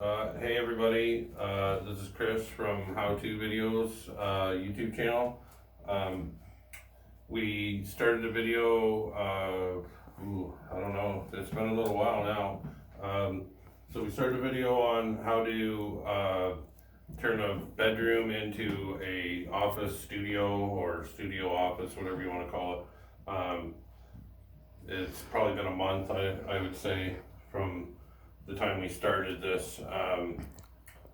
Hey everybody, this is Chris from How To Videos YouTube channel. Um, we started a video, I don't know, it's been a little while now. So we started a video on how to turn a bedroom into a office studio or studio office, whatever you want to call it. It's probably been a month, I would say, from the time we started this.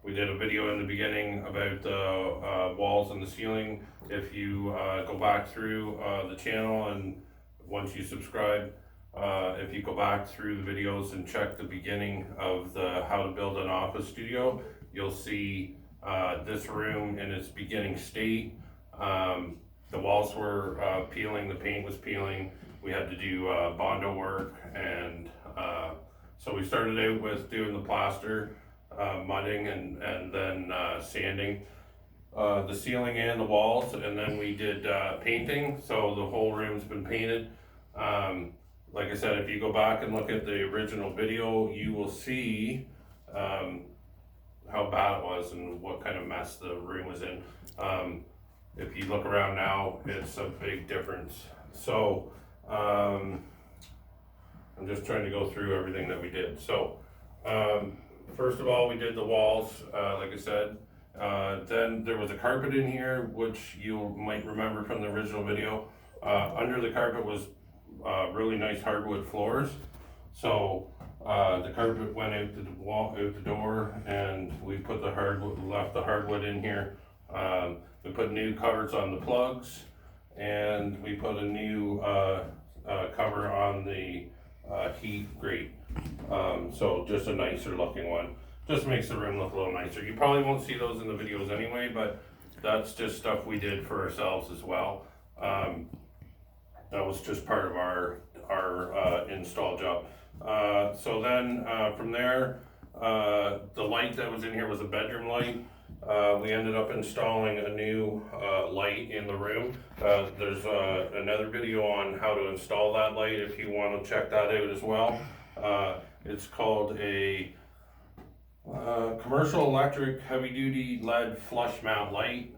We did a video in the beginning about the walls and the ceiling. If you go back through the channel, and once you subscribe, if you go back through the videos and check the beginning of the how to build an office studio, you'll see this room in its beginning state. The walls were peeling, the paint was peeling. We had to do Bondo work, and so we started out with doing the plaster, mudding, and then sanding the ceiling and the walls, and then we did painting. So the whole room's been painted. Like I said, if you go back and look at the original video, you will see how bad it was and what kind of mess the room was in. If you look around now, it's a big difference. So I'm just trying to go through everything that we did. So first of all, we did the walls, like I said. Then there was a carpet in here, which you might remember from the original video. Under the carpet was really nice hardwood floors. So the carpet went out the door, and we put the hardwood, left the hardwood in here. We put new covers on the plugs, and we put a new cover on the heat grate. So just a nicer looking one. Just makes the room look a little nicer. You probably won't see those in the videos anyway, but that's just stuff we did for ourselves as well. That was just part of our install job. So then from there, the light that was in here was a bedroom light. We ended up installing a new light in the room. There's another video on how to install that light if you want to check that out as well. It's called a commercial electric heavy duty LED flush mount light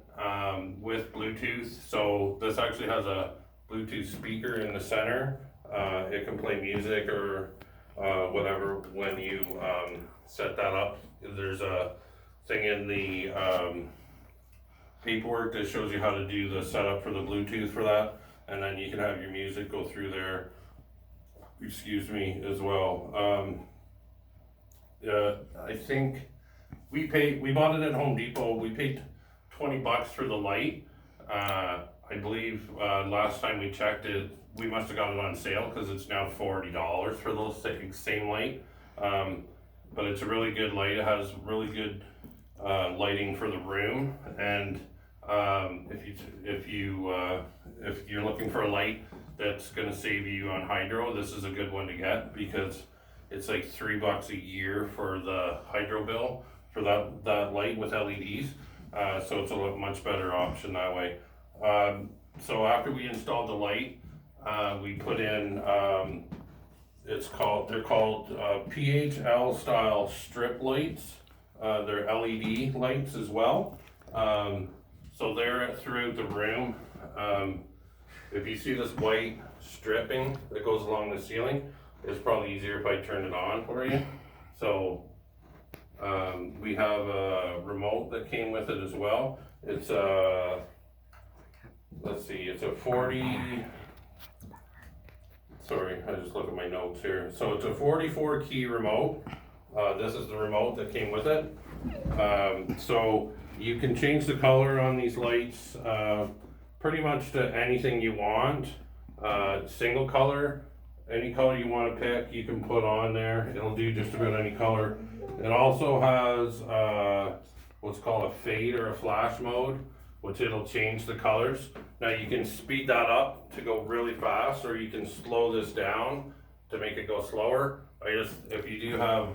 with Bluetooth. So this actually has a Bluetooth speaker in the center. It can play music or whatever when you set that up. There's a thing in the paperwork that shows you how to do the setup for the Bluetooth for that, and then you can have your music go through there, excuse me, as well. I think we bought it at Home Depot. We paid $20 for the light. I believe last time we checked it, we must have got it on sale because it's now $40 for those same light. But it's a really good light. It has really good lighting for the room, and if you're looking for a light that's going to save you on hydro, this is a good one to get, because it's like $3 a year for the hydro bill for that light with LEDs. So it's a much better option that way. So after we installed the light, we put in they're called PHL style strip lights. They're LED lights as well. So they're throughout the room. If you see this white stripping that goes along the ceiling, it's probably easier if I turn it on for you. So we have a remote that came with it as well. It's let's see, it's a 40, sorry, I just look at my notes here. So it's a 44 key remote. This is the remote that came with it. So you can change the color on these lights pretty much to anything you want. Single color, any color you want to pick, you can put on there. It'll do just about any color. It also has what's called a fade or a flash mode, which it'll change the colors. Now you can speed that up to go really fast, or you can slow this down to make it go slower. If you do have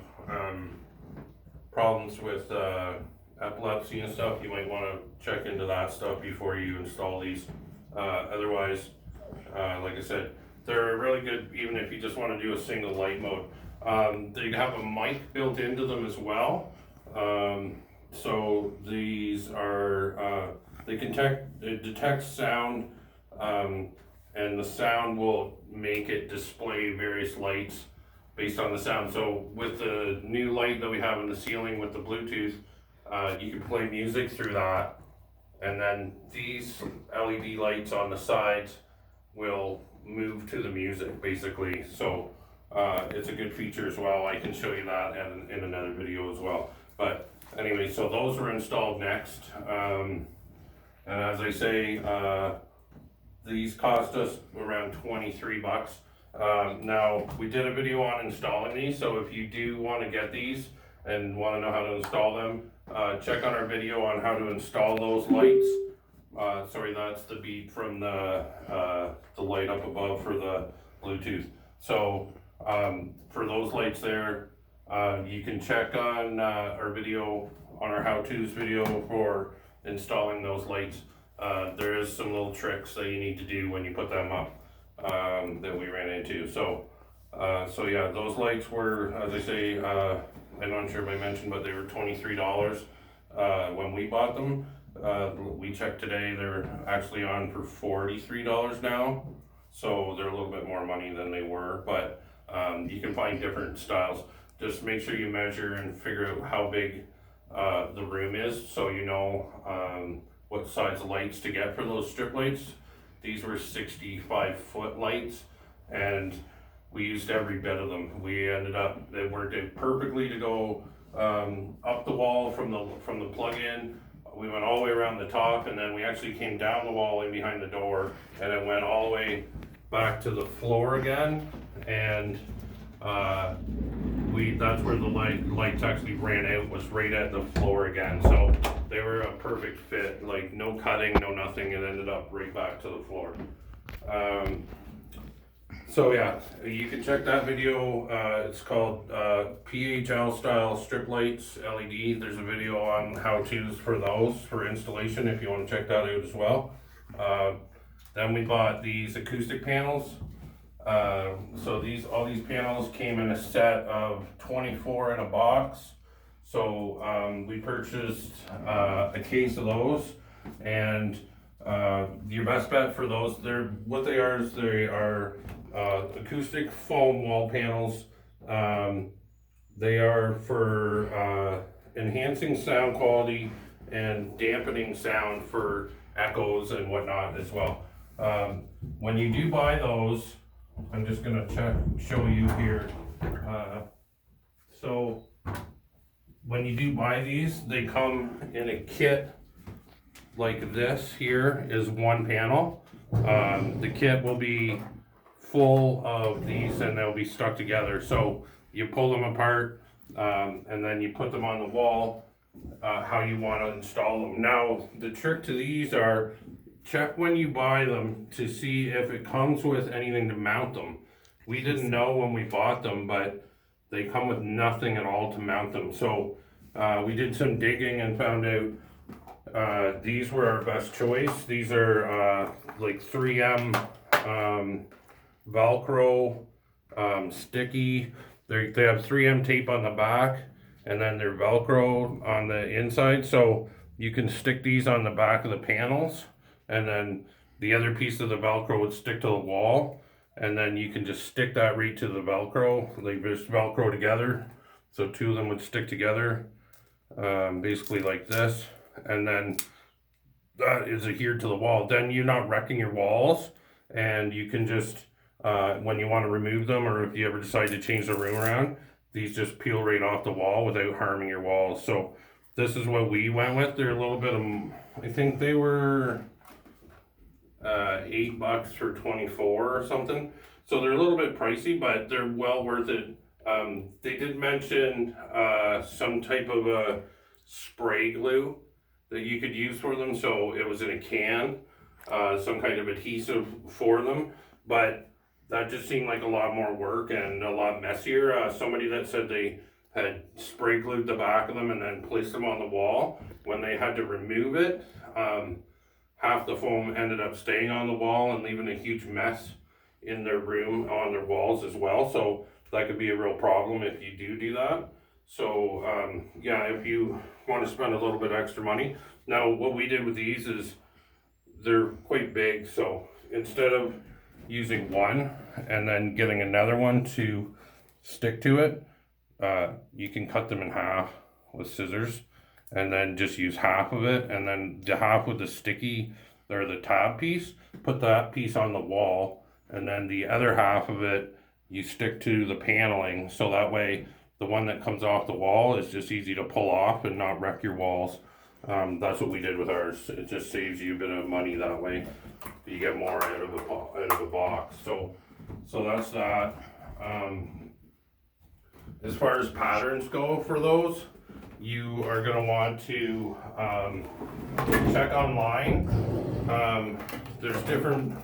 problems with epilepsy and stuff, you might want to check into that stuff before you install these. Otherwise, like I said, they're really good even if you just want to do a single light mode. They have a mic built into them as well. So these are, it detects sound, and the sound will make it display various lights based on the sound. So with the new light that we have in the ceiling with the Bluetooth, you can play music through that. And then these LED lights on the sides will move to the music basically. So it's a good feature as well. I can show you that in another video as well. But anyway, so those were installed next. And as I say, these cost us around 23 bucks. Now, we did a video on installing these, so if you do want to get these and want to know how to install them, check on our video on how to install those lights. Sorry, that's the beep from the light up above for the Bluetooth. So for those lights there, you can check on our video, on our how-tos video for installing those lights. There is some little tricks that you need to do when you put them up that we ran into. So yeah, those lights were, as I say, I'm not sure if I mentioned, but they were $23 when we bought them. We checked today, they're actually on for $43 now. So they're a little bit more money than they were, but you can find different styles. Just make sure you measure and figure out how big the room is, so you know what size lights to get for those strip lights. These were 65-foot lights, and we used every bit of them. We ended up, they worked out perfectly to go up the wall from the plug-in. We went all the way around the top, and then we actually came down the wall in behind the door, and it went all the way back to the floor again. And that's where the lights actually ran out, was right at the floor again. So they were a perfect fit, like no cutting, no nothing. It ended up right back to the floor. So yeah, you can check that video. It's called PHL style strip lights LED. There's a video on how-tos for those for installation if you want to check that out as well. Then we bought these acoustic panels. So all these panels came in a set of 24 in a box. So we purchased a case of those, and your best bet for those, they are acoustic foam wall panels. They are for enhancing sound quality and dampening sound for echoes and whatnot as well. When you do buy those, I'm just gonna show you here. So when you do buy these, they come in a kit like this. Here is one panel. The kit will be full of these, and they'll be stuck together. So you pull them apart, and then you put them on the wall how you want to install them. Now, the trick to these are, check when you buy them to see if it comes with anything to mount them. We didn't know when we bought them, but they come with nothing at all to mount them. So we did some digging and found out these were our best choice. These are like 3M Velcro sticky. They have 3M tape on the back, and then they're Velcro on the inside. So you can stick these on the back of the panels, and then the other piece of the Velcro would stick to the wall, and then you can just stick that right to the Velcro. They just Velcro together. So two of them would stick together, basically like this, and then that is adhered to the wall. Then you're not wrecking your walls, and you can just, when you want to remove them, or if you ever decide to change the room around, these just peel right off the wall without harming your walls. So this is what we went with. They're a little bit of, I think they were $8 for 24 or something. So they're a little bit pricey, but they're well worth it. They did mention some type of a spray glue that you could use for them. So it was in a can, some kind of adhesive for them, but that just seemed like a lot more work and a lot messier. Somebody that said they had spray glued the back of them and then placed them on the wall. When they had to remove it, half the foam ended up staying on the wall and leaving a huge mess in their room on their walls as well. So that could be a real problem if you do that. So yeah, if you want to spend a little bit extra money. Now what we did with these is they're quite big, so instead of using one and then getting another one to stick to it, you can cut them in half with scissors and then just use half of it, and then the half with the sticky or the tab piece, put that piece on the wall, and then the other half of it you stick to the paneling, so that way the one that comes off the wall is just easy to pull off and not wreck your walls. That's what we did with ours. It just saves you a bit of money that way. You get more out of a box. So that's that. As far as patterns go for those, you are going to want to check online. There's different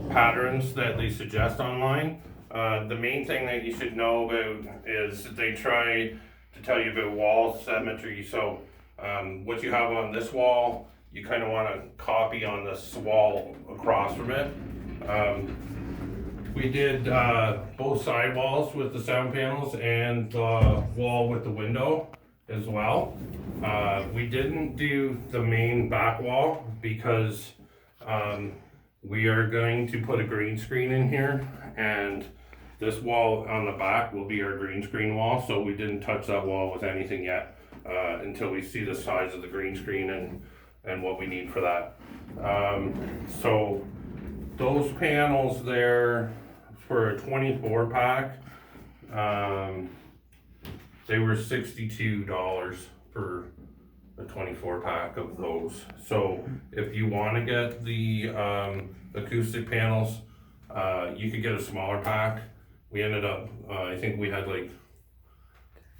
patterns that they suggest online. The main thing that you should know about is they try to tell you about wall symmetry. So what you have on this wall, you kind of want to copy on this wall across from it. We did both side walls with the sound panels and the wall with the window as well. We didn't do the main back wall because we are going to put a green screen in here, and this wall on the back will be our green screen wall, so we didn't touch that wall with anything yet until we see the size of the green screen and what we need for that. So those panels there for a 24 pack, they were $62 for a 24 pack of those. So if you want to get the acoustic panels, you could get a smaller pack. We ended up, I think we had like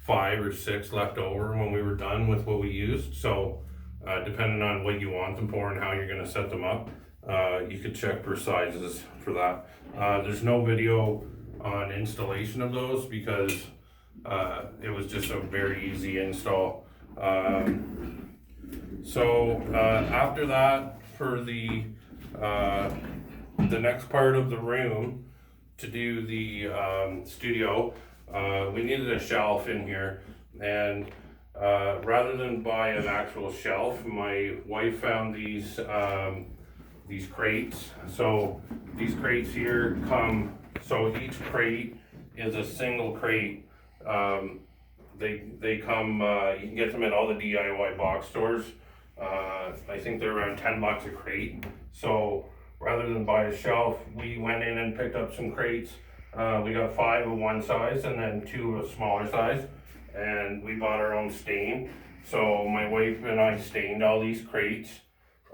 5 or 6 left over when we were done with what we used. So depending on what you want them for and how you're going to set them up, you could check for sizes for that. There's no video on installation of those because it was just a very easy install. So after that, for the next part of the room to do the studio, we needed a shelf in here, and rather than buy an actual shelf, my wife found these crates. So these crates here come, so each crate is a single crate. They come, you can get them at all the DIY box stores. I think they're around $10 a crate. So rather than buy a shelf, we went in and picked up some crates. We got 5 of one size and then 2 of a smaller size, and we bought our own stain. So my wife and I stained all these crates.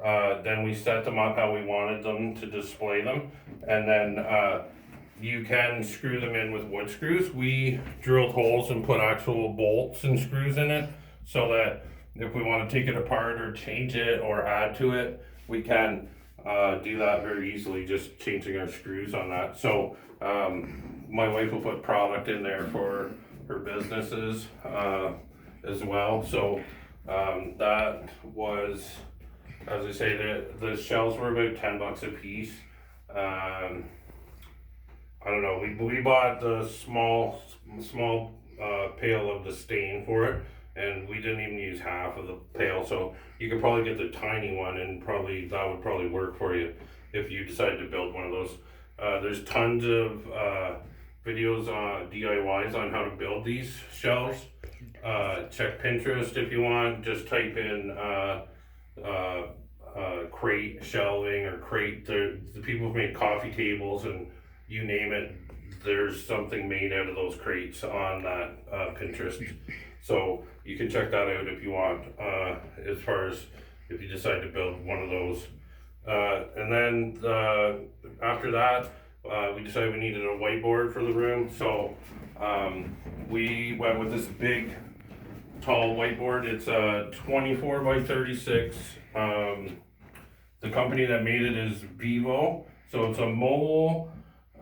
Then we set them up how we wanted them to display them, and then you can screw them in with wood screws. We drilled holes and put actual bolts and screws in it, so that if we want to take it apart or change it or add to it, we can do that very easily, just changing our screws on that. So my wife will put product in there for her businesses as well. So that was, as I say, the shelves were about $10 a piece. I don't know, we bought the small pail of the stain for it, and we didn't even use half of the pail, so you could probably get the tiny one, and that would probably work for you if you decide to build one of those. There's tons of videos on DIYs on how to build these shelves. Check Pinterest if you want. Just type in crate shelving or crate. The people have made coffee tables and you name it. There's something made out of those crates on that Pinterest. So you can check that out if you want, as far as if you decide to build one of those. And then after that, we decided we needed a whiteboard for the room. So we went with this big, tall whiteboard. It's a 24 by 36. The company that made it is Vivo. So it's a mobile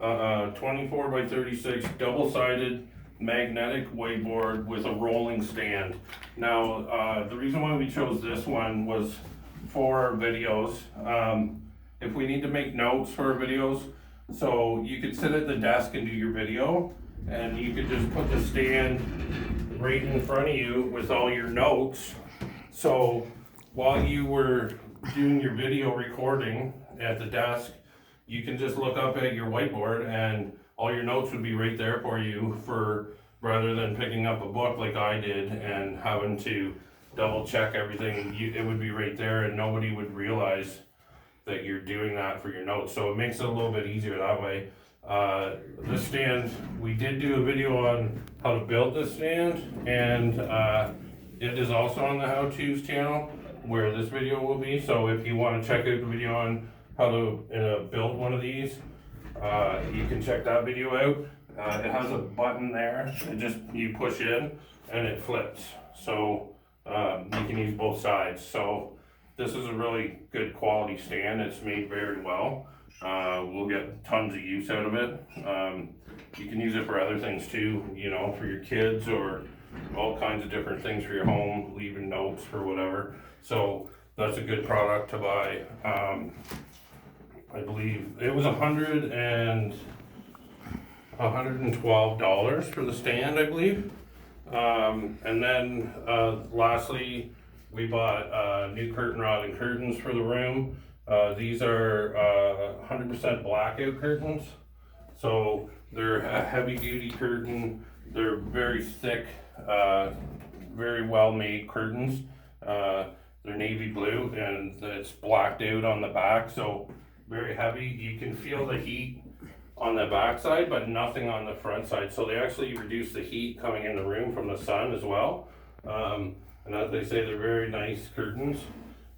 24 by 36 double-sided magnetic whiteboard with a rolling stand. Now, the reason why we chose this one was for our videos. If we need to make notes for our videos, so you could sit at the desk and do your video, and you could just put the stand right in front of you with all your notes. So while you were doing your video recording at the desk, you can just look up at your whiteboard and all your notes would be right there for you, rather than picking up a book like I did and having to double check everything. It would be right there and nobody would realize that you're doing that for your notes. So it makes it a little bit easier that way. The stand, we did do a video on how to build the stand, and it is also on the How To's channel where this video will be. So if you want to check out the video on how to build one of these, you can check that video out. It has a button there, you push in and it flips. So you can use both sides. So this is a really good quality stand. It's made very well. We'll get tons of use out of it. You can use it for other things too, you know, for your kids or all kinds of different things for your home, leaving notes or whatever. So that's a good product to buy. I believe it was $112 for the stand, I believe. And then lastly, we bought new curtain rod and curtains for the room. These are 100% blackout curtains. So they're a heavy duty curtain. They're very thick, very well made curtains. They're navy blue and it's blacked out on the back. So very heavy. You can feel the heat on the back side, but nothing on the front side. So they actually reduce the heat coming in the room from the sun as well. And as they say, they're very nice curtains,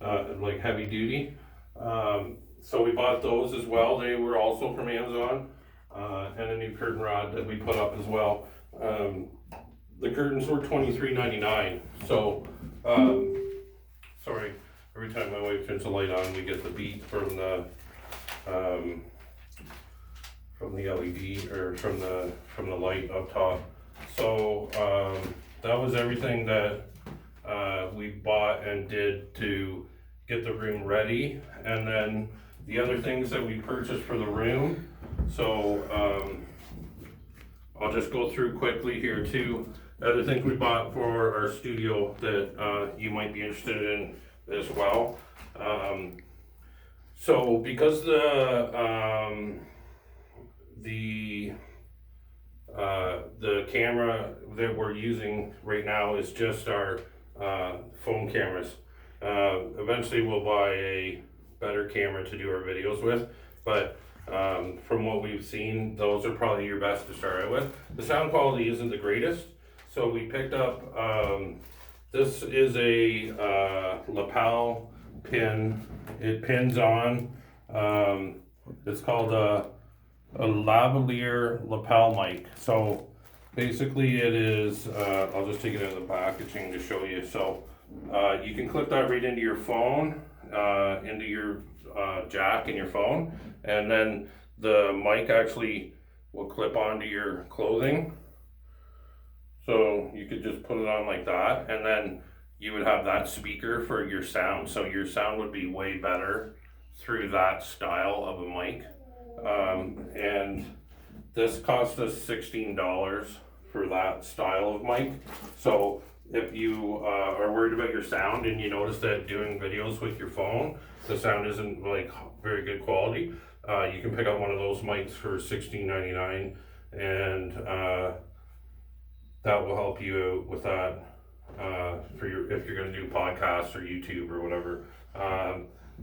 like heavy duty. So we bought those as well. They were also from Amazon, and a new curtain rod that we put up as well. The curtains were $23.99. So, sorry, every time my wife turns the light on, we get the beep from the LED or from the light up top. So that was everything that we bought and did to get the room ready, and then the other things that we purchased for the room. So I'll just go through quickly here too. Other things we bought for our studio that you might be interested in as well. So because the camera that we're using right now is just our phone cameras. Eventually we'll buy a better camera to do our videos with, but from what we've seen, those are probably your best to start out with. The sound quality isn't the greatest, so we picked up, this is a lapel pin. It pins on, it's called a lavalier lapel mic. So basically it is, I'll just take it out of the packaging to show you. So you can clip that right into your phone, into your jack in your phone, and then the mic actually will clip onto your clothing. So you could just put it on like that, and then you would have that speaker for your sound. So your sound would be way better through that style of a mic. And this cost us $16 for that style of mic. So if you are worried about your sound and you notice that doing videos with your phone, the sound isn't like very good quality, you can pick up one of those mics for $16.99, and that will help you out with that if you're going to do podcasts or YouTube or whatever.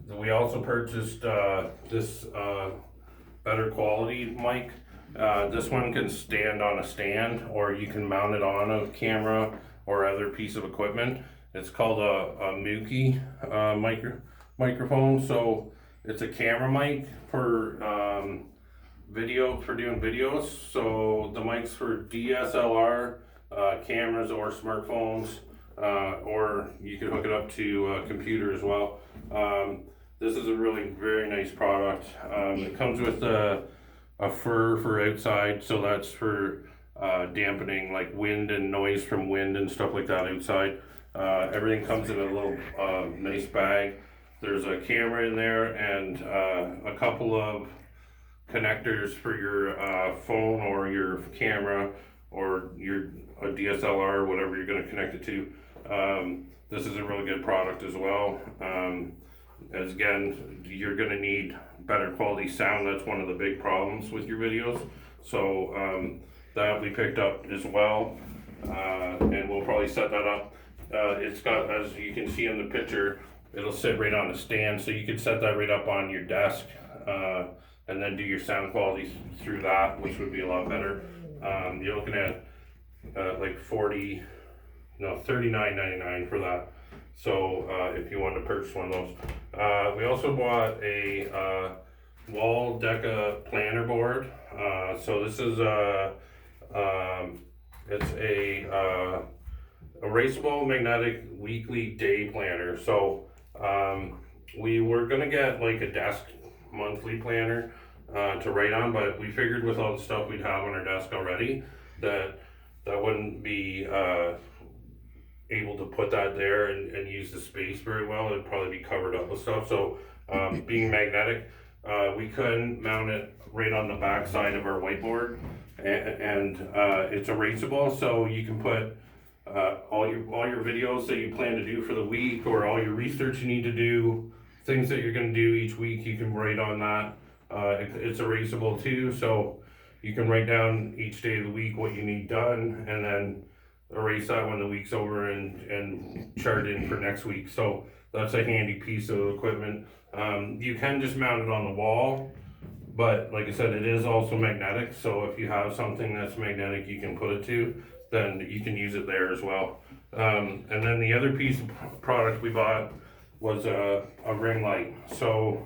We also purchased this better quality mic. This one can stand on a stand, or you can mount it on a camera or other piece of equipment. It's called a Mookie microphone. So it's a camera mic for doing videos. So the mic's for DSLR cameras or smartphones, or you can hook it up to a computer as well. This is a really very nice product. It comes with a fur for outside, so that's for dampening like wind and noise from wind and stuff like that outside. Everything comes in a little nice bag. There's a camera in there and a couple of connectors for your phone or your camera or your a DSLR, whatever you're going to connect it to. This is a really good product as well. As again, you're going to need better quality sound. That's one of the big problems with your videos. So that we picked up as well, and we'll probably set that up. It's got, as you can see in the picture, it'll sit right on a stand, so you could set that right up on your desk, and then do your sound quality through that, which would be a lot better. You're looking at like $39.99 for that. So if you want to purchase one of those, we also bought a Wall-Deca planner board. So this is it's a erasable magnetic weekly day planner. So we were gonna get like a desk monthly planner to write on, but we figured with all the stuff we'd have on our desk already that wouldn't be able to put that there and use the space very well. It'd probably be covered up with stuff. So being magnetic, we couldn't mount it right on the back side of our whiteboard, and it's erasable, so you can put all your videos that you plan to do for the week, or all your research you need to do, things that you're going to do each week, you can write on that. It's erasable too, so you can write down each day of the week what you need done, and then erase that when the week's over and chart in for next week. So that's a handy piece of equipment. You can just mount it on the wall, but like I said, it is also magnetic, so if you have something that's magnetic you can put it to, then you can use it there as well. And then the other piece of product we bought was a ring light. So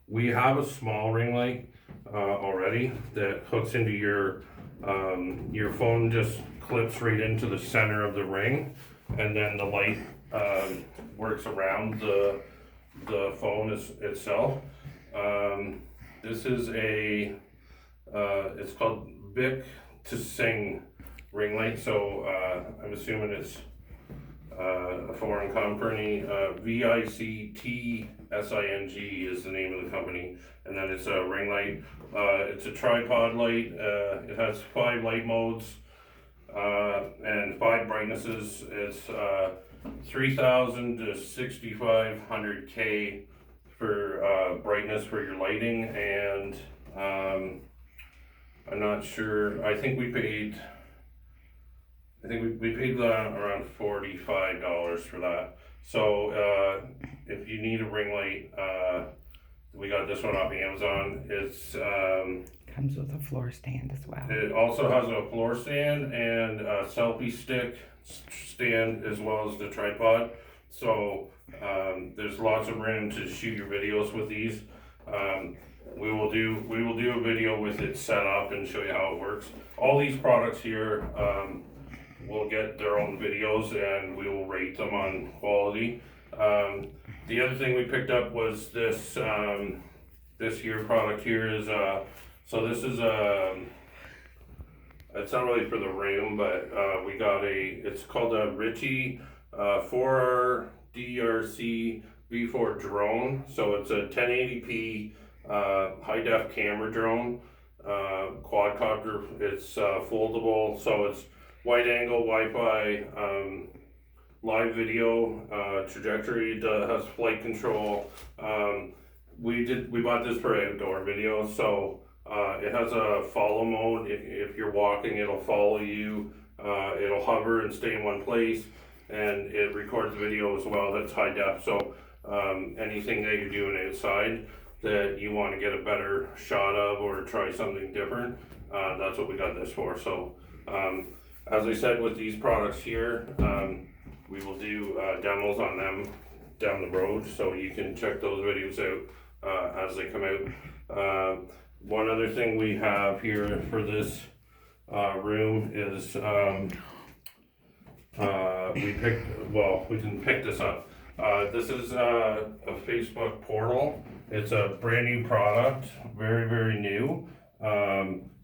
we have a small ring light already that hooks into your phone, just clips right into the center of the ring, and then the light works around the phone itself. This is it's called Bic to Sing ring light. So I'm assuming it's a foreign company. VICTSING is the name of the company, and then it's a ring light. It's a tripod light. It has 5 light modes and 5 brightnesses. It's 3000 to 6500 K for brightness for your lighting, and I'm not sure. I think we paid around $45 for that. So if you need a ring light, we got this one off Amazon. It's comes with a floor stand as well. it also has a floor stand and a selfie stick stand, as well as the tripod. So there's lots of room to shoot your videos with these. We will do a video with it set up and show you how it works. All these products here will get their own videos, and we will rate them on quality. The other thing we picked up was this this here product here is so this is it's not really for the room, but we got it's called a Ritchie 4R DRC V4 drone. So it's a 1080p high def camera drone, quadcopter. It's foldable, so it's wide angle Wi-Fi, live video, trajectory, has flight control. We bought this for outdoor video, so it has a follow mode. If you're walking, it'll follow you. It'll hover and stay in one place, and it records video as well. That's high def. So anything that you're doing outside that you want to get a better shot of or try something different, that's what we got this for. So as I said, with these products here, we will do demos on them down the road, so you can check those videos out as they come out. One other thing we have here for this room is we didn't pick this up. This is a Facebook portal. It's a brand new product, very, very new.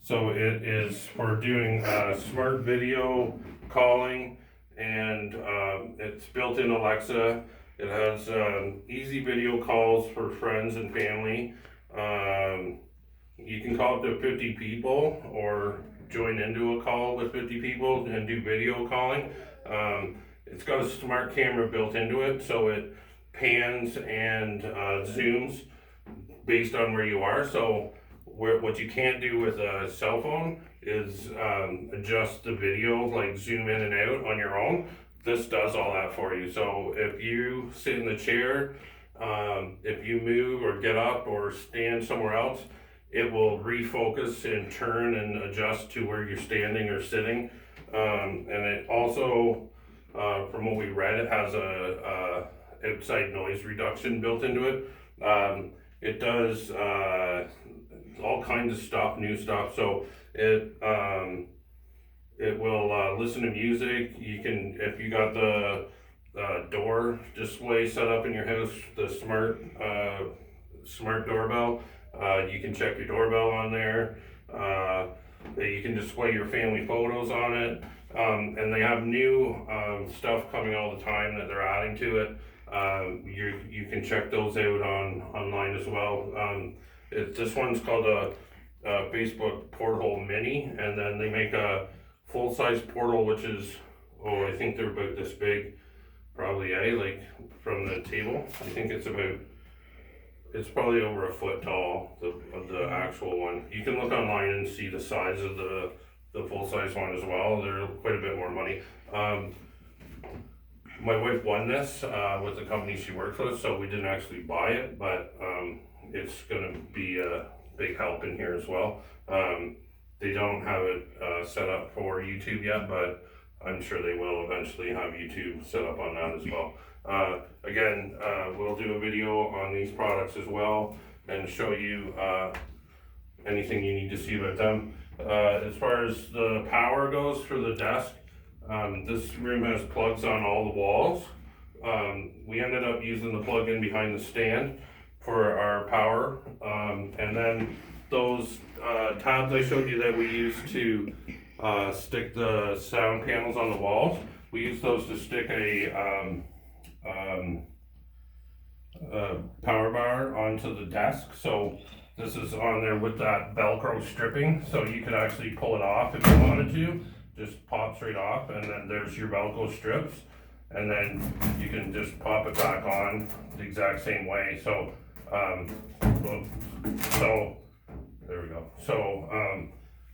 So it is for doing smart video calling, and it's built in Alexa. It has easy video calls for friends and family. You can call up to 50 people or join into a call with 50 people and do video calling. It's got a smart camera built into it, so it pans and zooms based on where you are. So what you can't do with a cell phone is adjust the video, like zoom in and out on your own. This does all that for you. So if you sit in the chair, if you move or get up or stand somewhere else, it will refocus and turn and adjust to where you're standing or sitting. And it also, from what we read, it has a outside noise reduction built into it. It does all kinds of stuff, new stuff. So it will listen to music. You can, if you got the door display set up in your house, the smart doorbell, you can check your doorbell on there. You can display your family photos on it. And they have new stuff coming all the time that they're adding to it. You can check those out online as well. This one's called a Facebook Porthole Mini, and then they make a full-size portal, which is, I think they're about this big, probably, like from the table. I think it's probably over a foot tall, the actual one. You can look online and see the size of the full-size one as well. They're quite a bit more money. My wife won this with the company she works with, so we didn't actually buy it, but it's gonna be a big help in here as well. They don't have it set up for YouTube yet, but I'm sure they will eventually have YouTube set up on that as well. Again, we'll do a video on these products as well and show you anything you need to see about them. As far as the power goes for the desk, this room has plugs on all the walls. We ended up using the plug-in behind the stand for our power, and then those tabs I showed you that we used to stick the sound panels on the walls, we use those to stick a power bar onto the desk. So this is on there with that Velcro stripping, so you could actually pull it off if you wanted to. Just pops right off, and then there's your Velcro strips, and then you can just pop it back on the exact same way. So there we go. So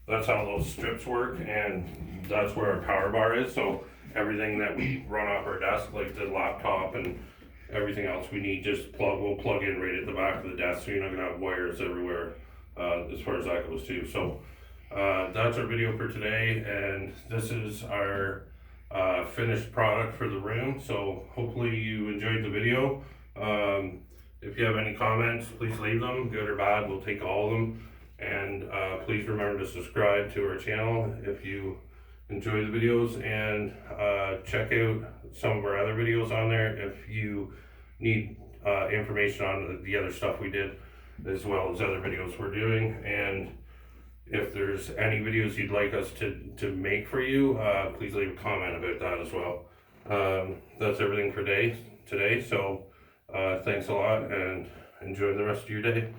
that's how those strips work, and that's where our power bar is. So everything that we run off our desk, like the laptop and everything else we need, we'll plug in right at the back of the desk, so you're not gonna have wires everywhere as far as that goes too. So that's our video for today, and this is our finished product for the room. So hopefully you enjoyed the video. If you have any comments, please leave them, good or bad, we'll take all of them. And please remember to subscribe to our channel if you enjoy the videos, and check out some of our other videos on there if you need information on the other stuff we did, as well as other videos we're doing. And if there's any videos you'd like us to make for you, please leave a comment about that as well. That's everything for today. So thanks a lot, and enjoy the rest of your day.